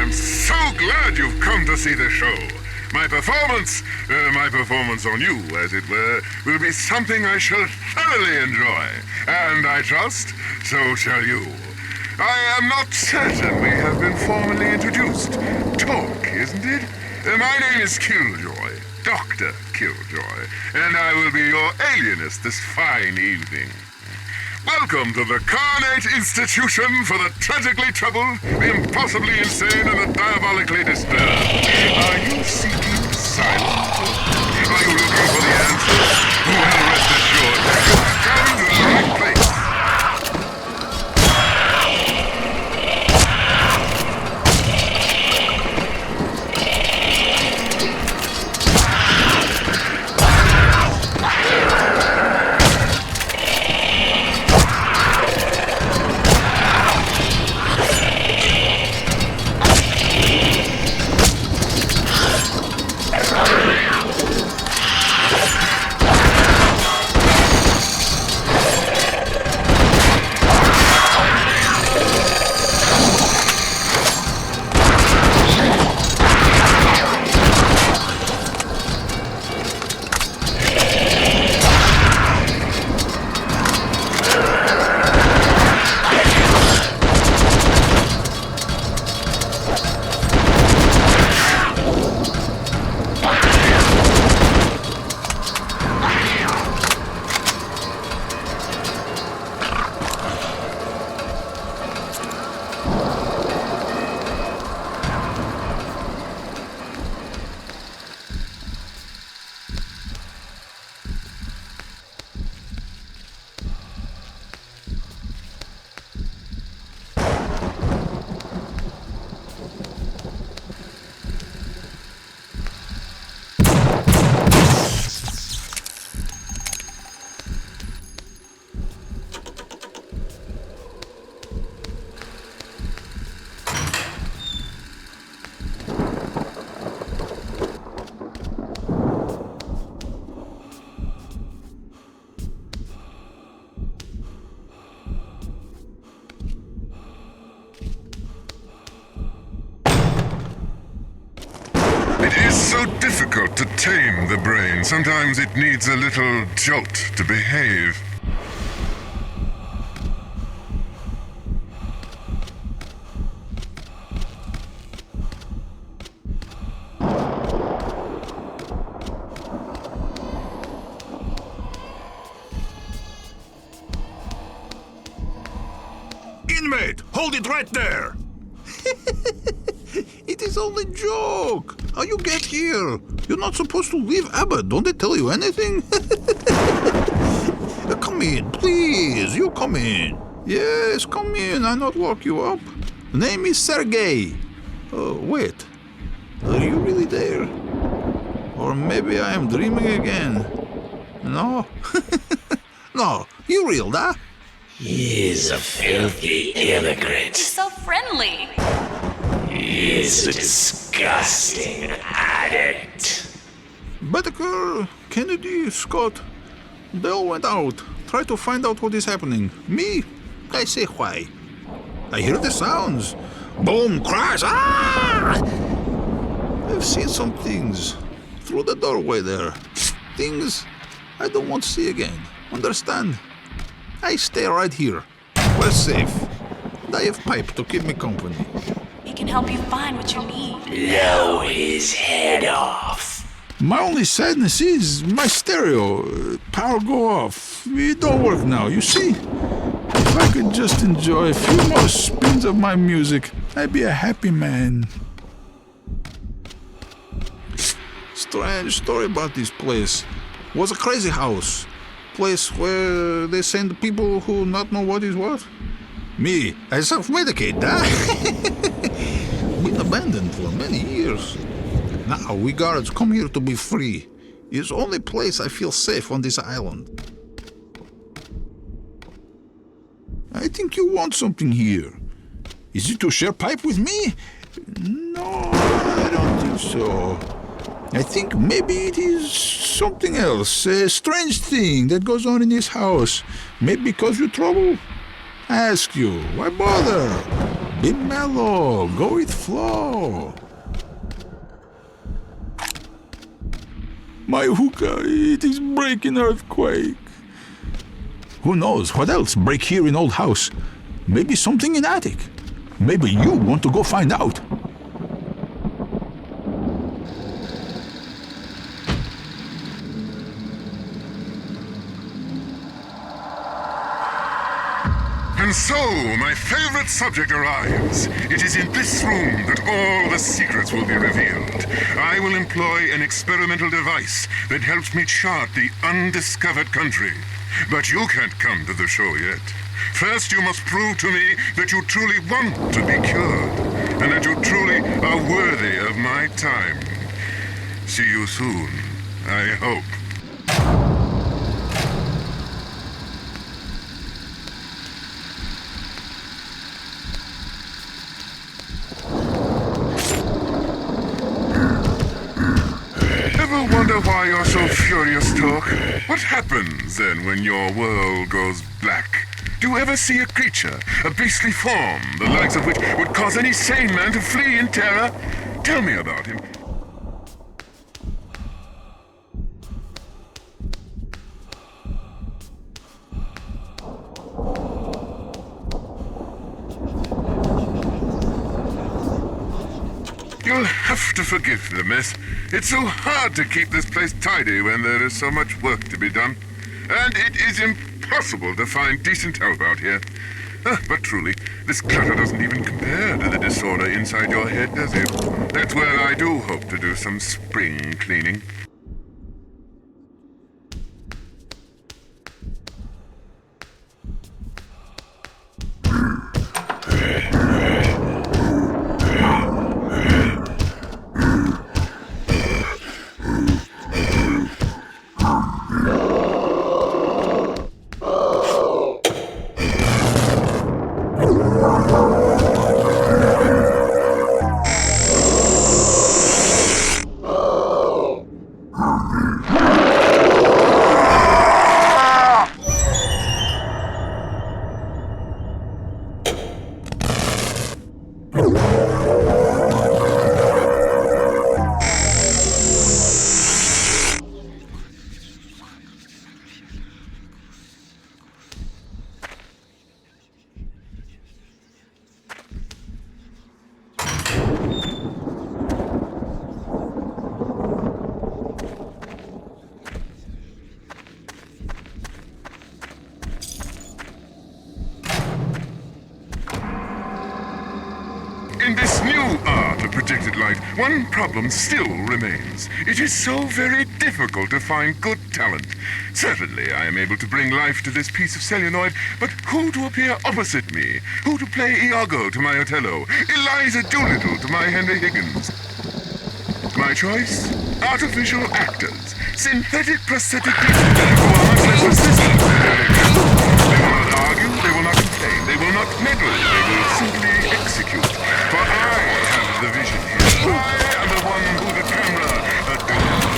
am so glad you've come to see the show. My performance on you, as it were, will be something I shall thoroughly enjoy. And I trust, so shall you. I am not certain we have been formally introduced. Talk, isn't it? My name is Killjoy, Dr. Killjoy, and I will be your alienist this fine evening. Welcome to the Carnate Institution for the tragically troubled, the impossibly insane, and the diabolically disturbed. Are you seeking silence? Are you looking for the answers? Well, rest assured, you've come to the right place. So difficult to tame the brain. Sometimes it needs a little jolt to behave. Inmate, hold it right there! It is only joke. How you get here? You're not supposed to leave Abbott. Don't they tell you anything? Come in, please. You come in. Yes, come in. I not lock you up. The name is Sergey. Wait. Are you really there? Or maybe I am dreaming again. No? No, you real, da? He's a filthy immigrant. He's so friendly. He's a disgusting addict. Whittaker, Kennedy, Scott, they all went out. Try to find out what is happening. Me, I say why. I hear the sounds. Boom, crash, ah! I've seen some things through the doorway there. Things I don't want to see again. Understand? I stay right here. We're safe. And I have pipe to keep me company. He can help you find what you need. Blow his head off. My only sadness is my stereo. Power go off. It don't work now, you see? If I could just enjoy a few more spins of my music, I'd be a happy man. Strange story about this place. Was a crazy house. Place where they send people who not know what is what. Me, I self-medicate, Been abandoned for many years. Now we guards come here to be free. It's the only place I feel safe on this island. I think you want something here. Is it to share pipe with me? No, I don't think so. I think maybe it is something else, a strange thing that goes on in this house. Maybe because you trouble? I ask you, why bother? Be mellow. Go with flow. My hookah, it is breaking earthquake. Who knows what else break here in old house? Maybe something in attic. Maybe you want to go find out. And so, my favorite subject arrives. It is in this room that all the secrets will be revealed. I will employ an experimental device that helps me chart the undiscovered country. But you can't come to the show yet. First, you must prove to me that you truly want to be cured, and that you truly are worthy of my time. See you soon, I hope. Ever wonder why you're so furious, Talk? What happens then when your world goes black? Do you ever see a creature, a beastly form, the likes of which would cause any sane man to flee in terror? Tell me about him. You'll have to forgive the mess. It's so hard to keep this place tidy when there is so much work to be done. And it is impossible to find decent help out here. But truly, this clutter doesn't even compare to the disorder inside your head, does it? That's where I do hope to do some spring cleaning. In this new art of projected light, one problem still remains. It is so very difficult to find good talent. Certainly, I am able to bring life to this piece of celluloid, but who to appear opposite me? Who to play Iago to my Othello? Eliza Doolittle to my Henry Higgins? My choice? Artificial actors. Synthetic prosthetic people who are much less resistant to direction. They will not argue, they will not complain, they will not meddle, they will simply execute. For I have the vision here. I am the one who the camera adores.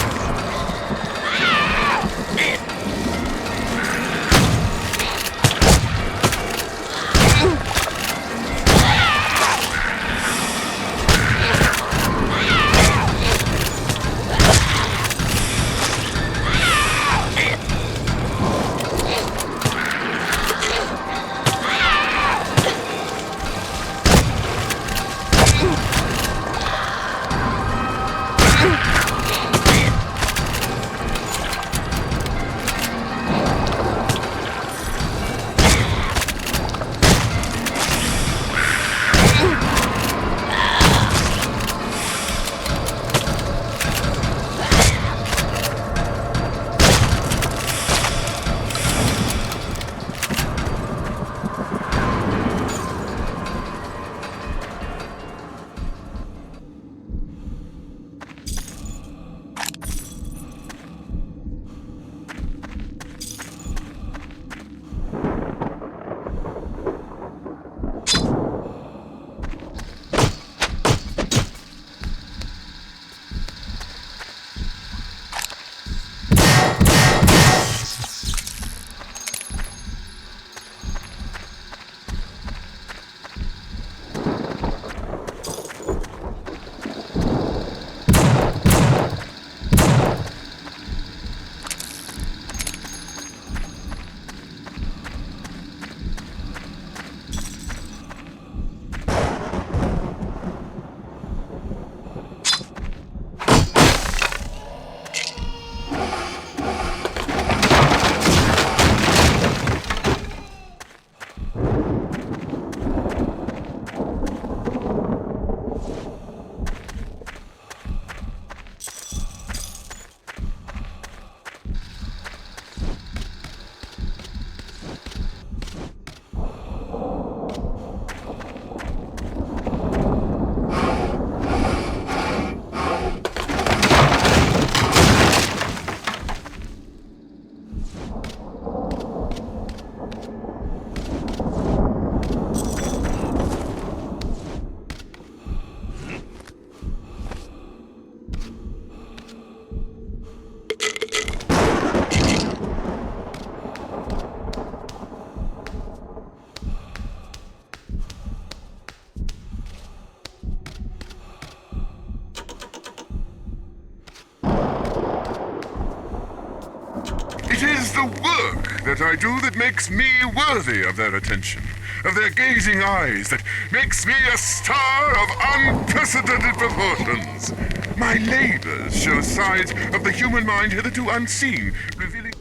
is the work that I do that makes me worthy of their attention, of their gazing eyes, that makes me a star of unprecedented proportions. My labors show sides of the human mind hitherto unseen, revealing...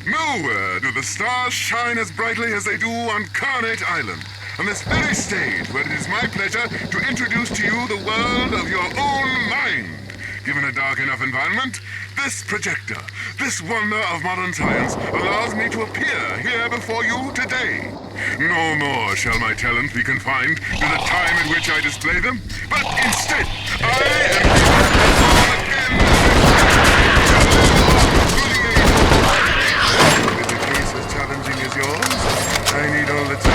Nowhere do the stars shine as brightly as they do on Carnate Island, on this very stage where it is my pleasure to introduce to you the world of your own mind. Given a dark enough environment, this projector, this wonder of modern science, allows me to appear here before you today. No more shall my talent be confined to the time in which I display them, but instead, I am again. With a case as challenging as yours, I need all the time.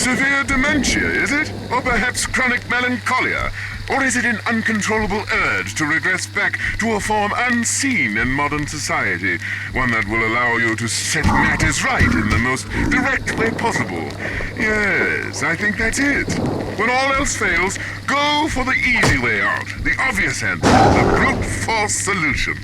Severe dementia, is it? Or perhaps chronic melancholia? Or is it an uncontrollable urge to regress back to a form unseen in modern society? One that will allow you to set matters right in the most direct way possible? Yes, I think that's it. When all else fails, go for the easy way out. The obvious answer. The brute force solution.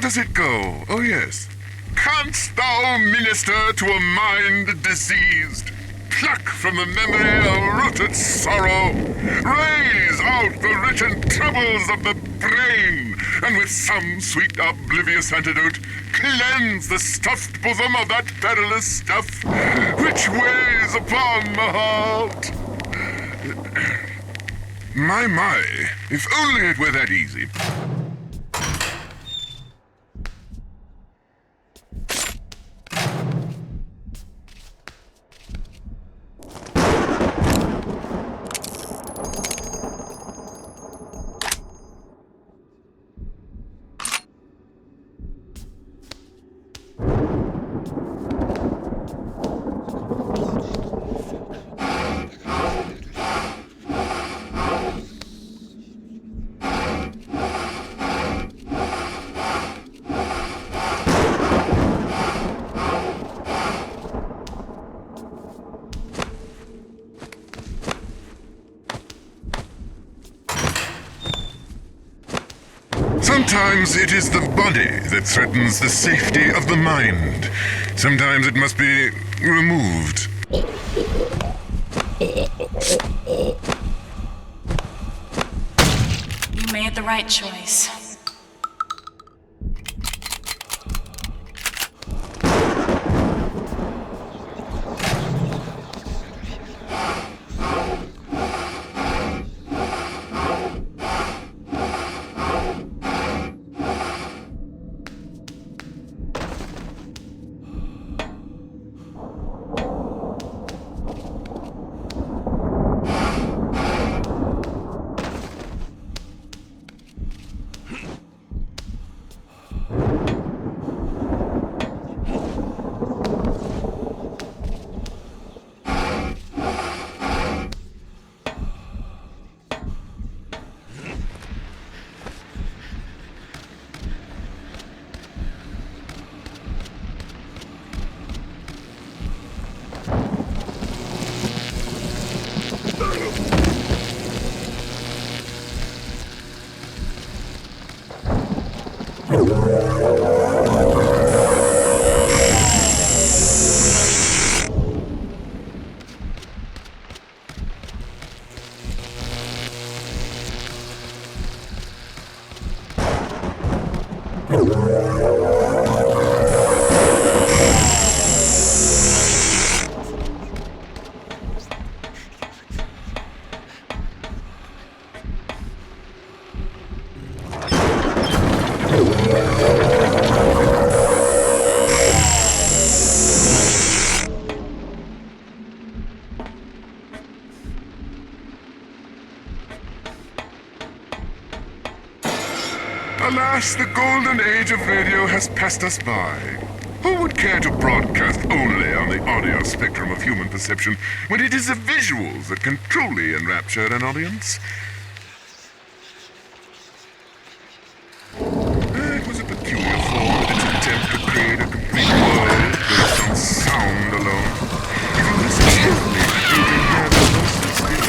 does it go? Oh, yes. Canst thou minister to a mind diseased? Pluck from the memory a rooted sorrow. Raise out the written troubles of the brain, and with some sweet oblivious antidote, cleanse the stuffed bosom of that perilous stuff which weighs upon the heart. My, if only it were that easy. Sometimes it is the body that threatens the safety of the mind. Sometimes it must be removed. You made the right choice. Alas, the golden age of radio has passed us by. Who would care to broadcast only on the audio spectrum of human perception when it is the visuals that can truly enrapture an audience? It was a peculiar form in its attempt to create a complete world based on sound alone. If you listen carefully, you can hear the voices still.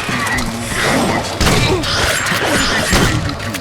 Do you hear what's... What did they tell you to do?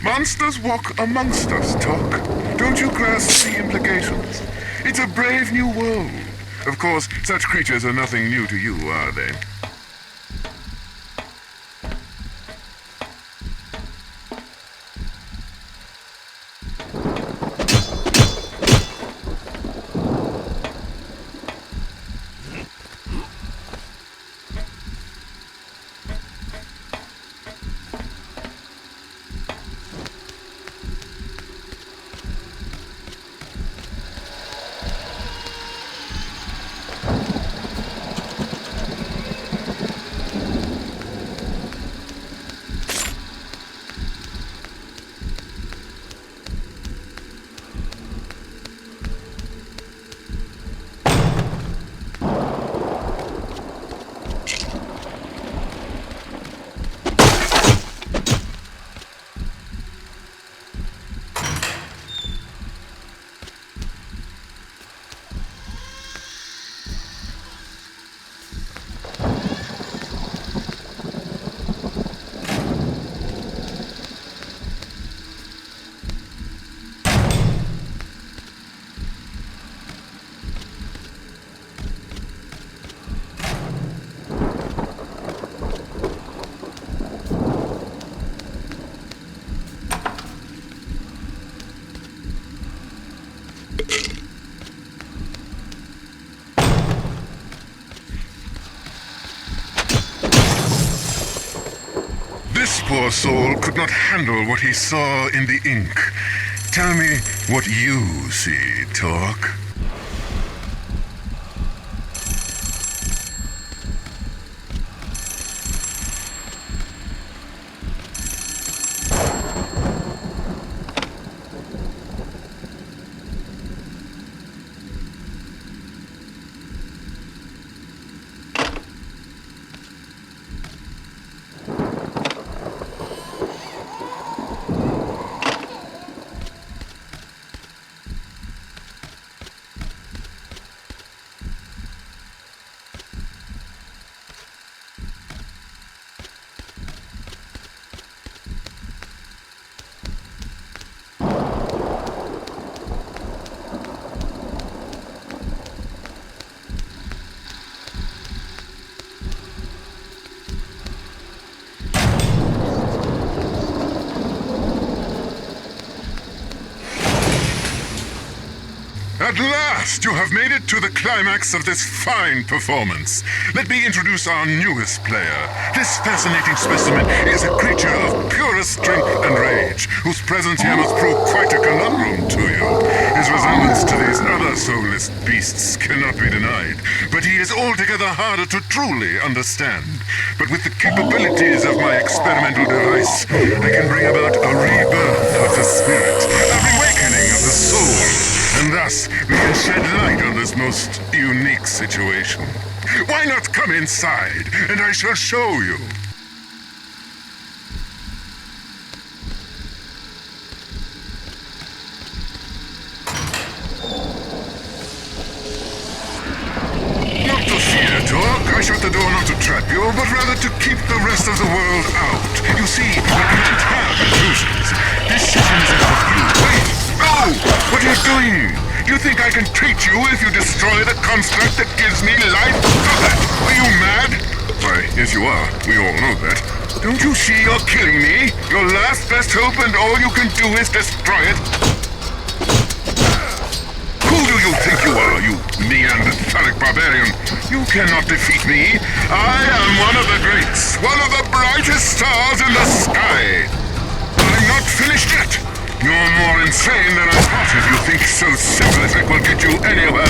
Monsters walk amongst us, Talk. Don't you grasp the implications? It's a brave new world. Of course, such creatures are nothing new to you, are they? This poor soul could not handle what he saw in the ink. Tell me what you see, Talk. At last, you have made it to the climax of this fine performance. Let me introduce our newest player. This fascinating specimen is a creature of purest strength and rage, whose presence here must prove quite a conundrum to you. His resemblance to these other soulless beasts cannot be denied, but he is altogether harder to truly understand. But with the capabilities of my experimental device, I can bring about a rebirth of the spirit, a reawakening of the soul. And thus, we can shed light on this most unique situation. Why not come inside, and I shall show you? Not to fear, Talk. I shut the door not to trap you, but rather to keep the rest of the world out. You see, we can't have intrusions. This session is about you. Wait! No! What are you doing? You think I can treat you if you destroy the construct that gives me life? Are you mad? Why, yes you are. We all know that. Don't you see you're killing me? Your last best hope, and all you can do is destroy it? Who do you think you are, you Neanderthalic barbarian? You cannot defeat me. I am one of the greats, one of the brightest stars in the sky. I'm not finished yet. You're more insane than I thought if you think so simple as it will get you anywhere.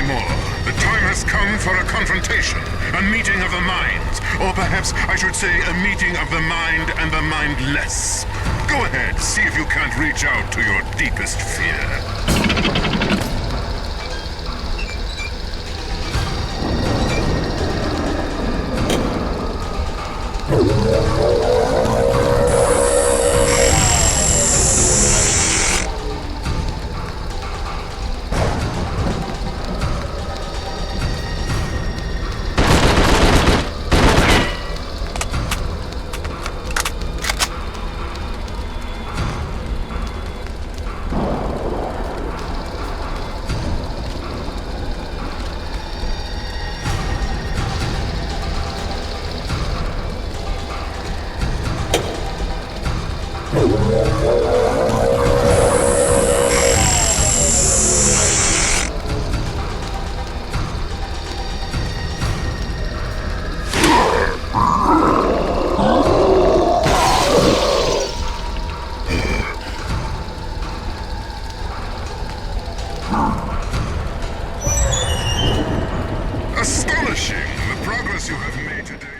anymore. The time has come for a confrontation, a meeting of the minds, or perhaps I should say a meeting of the mind and the mindless. Go ahead, see if you can't reach out to your deepest fear. Astonishing, the progress you have made today.